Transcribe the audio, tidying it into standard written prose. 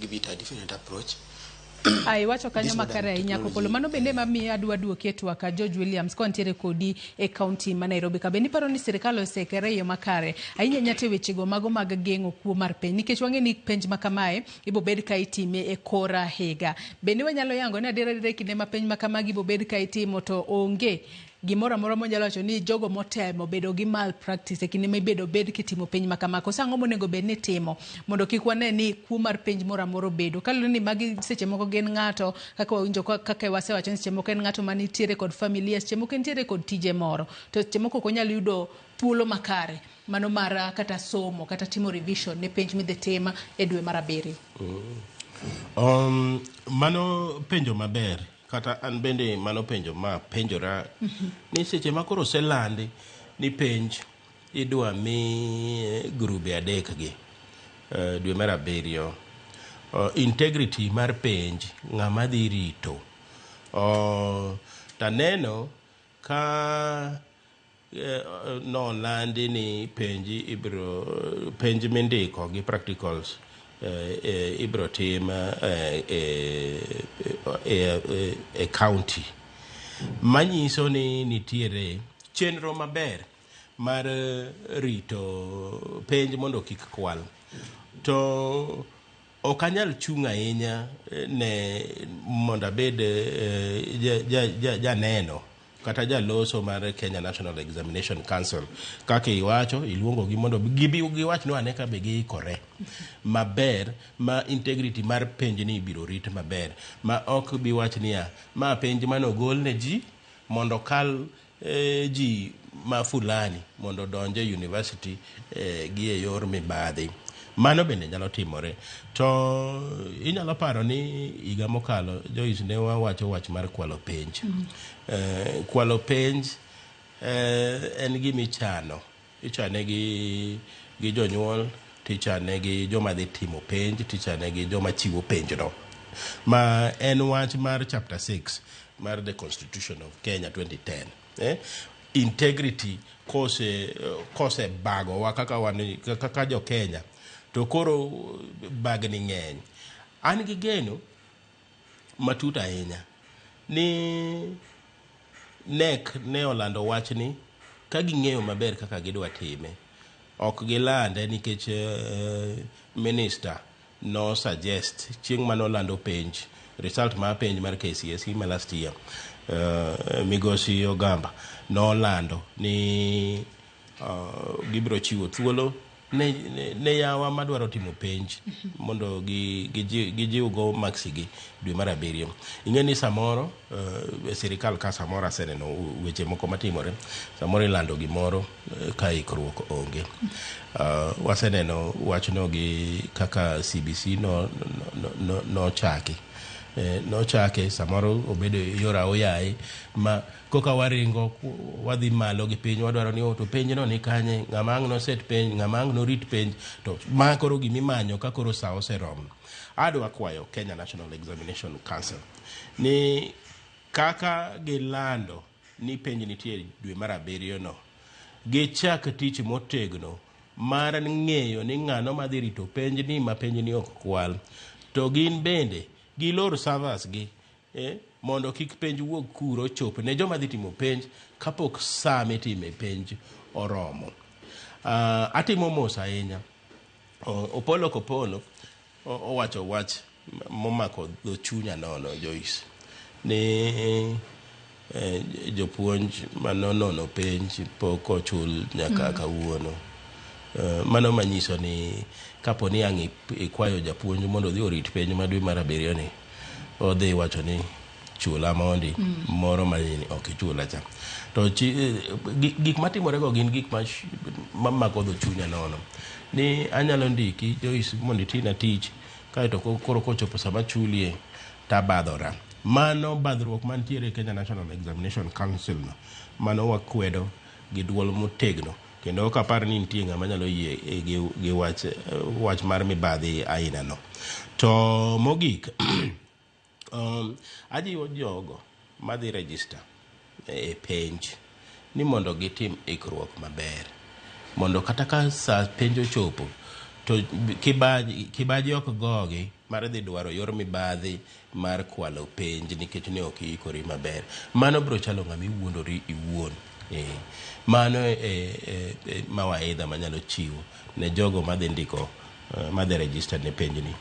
be a different approach. Ai wacho kanyo makare ahinya Kopolo. Mano bende mamiyo adwa duoke twaka George Williams kontiere kodi e kaunti ma Nairobi ka. Bende paro ni sirikal osekere yo makare ahinya nyate wechego mago mag gengo kuo mar penj nikech wang'e ni penj makamae ibo bed ka itime e kora higa. Bende wanyalo yango ni adiera kinde ma penj makamagi ibo bed ka itimo to onge gimoro amora monyalo wacho ni jogo motemo bedo gi malpractice e kinde ma ibedo bed kitimo penj makamako. Sang'o monego bed ni timo mondo kik wane ni kuo mar penj moro amora bedo kalore ni magi seche moko gen ng'ato kaka wawinjo kaka wasewacho ni seche moko en ng'ato manitiere kod familia, seche moko entiere kod tije moro to seche moko onyalo yudo thuolo makare mano mar kata somo kata timo revision ne penj midhi tim e dwe mar 7. Mano penjo maber kata an bende mano penjo ma penjora ni seche ma koro selandi ni penj idwa mi grube adek gi dwe mar 7 integrity mar penj ng'ama dhi rito taneno ka nolandi ni penj mindiko gi practicals ibro tim e county manyiso ni nitiere chenro maber mar rito penj mondo kik kwal to okanyal chung' ahinya ne mondo abed janeno kata jaloso mar Kenya National Examination Council kaka iwacho iluongo gi mondo giwach no ane ka be giikore maber ma integrity mar penj ni biro rit maber ma ok bi wach niya ma penj manogol ne ji mondo kal ji ma fulani mondo donje university gi e yor mibadhi. Mano bende nyalo timore to inyalo paro ni higa mokalo Joyce ne wawacho wach mar kwalo penj. Kwalo penj en gima ichane gi jonyuol, tichane gi joma dhi timo penj, tichane gi joma chiwo penj no. Ma en wach mar chapter 6 mar the Constitution of Kenya 2010. Integrity kose bago wa kaka jo Kenya to koro bagni ng'eny. An gi geno matut ahinya ni NEC ne olando wachni ka ging'eyo maber kaka gidwa time. Ok gilande nikech minister no suggest chieng' manolando penj result ma penj mar KCSE ma last year Migosi Ogamba nolando ni gibro chiwo thuolo ne yawa madwaro timo penj mondo gijiw go maksi gi dwe mar 7. Ing'eni samoro sirikal ka samoro aseneno weche moko matimore samoro ilando gimoro ka ikruok onge. Waseneno wachno gi kaka CBC no chake samoro obedo yora oyaye ma koka waringo wadhi malo gi piny wadwaro ni to penj no ni kanye ng'ama ang' no set penj ng'ama ang' no rit penj to ma koro gimimanyo ka koro sa oserom. Adwa kwayo Kenya National Examination Council ni kaka gilando ni penj nitie dwe mar 7 no gichak tich motegno mar ng'eyo ni ng'ano madhi rito penj ni ma penj ni ok kwal to gin bende gilor servers gi mondo kik penj wuog kuro chop ne joma dhi timo penj kapok saa mitime penj oromo. Atimo mos ahinya Opolo Kopolo owacho wach momako dho chunya nono Joyce ni jopuonj manono penj pok ochul nyaka kawuono. Mano manyiso ni kapo ni ang' ikwayo japuonj mondo dhi orit penj ma dwe mar 7 ni odhi wacho ni chula mondi moro manini ok chula cha to gik matimore go gin gik mamako dho chunya nono ni anyalo ndiki Joyce mondo itina tich kaeto koro kochopo sama chulie tabadhora. Mano badhruok mantiere Kenya National Examination Council no mano wakwedo gi duol motegno kendo ok apar ni nitie ng'ama nyalo yie gi wach mar mibadhi aina no. To mogik ajiwo jogo madhi register e penj ni mondo gitim ikruok maber mondo kata ka sa penj ochopo to kibaji ok gogi mar dhi dwaro yor mibadhi mar kwalo penj nikech ne ok iikori maber. Mano biro chalo ng'ama iwuondori iwuon. Mano mawaidha manyalo chiwo ne jogo madhi ndiko madhi register ne penj ni.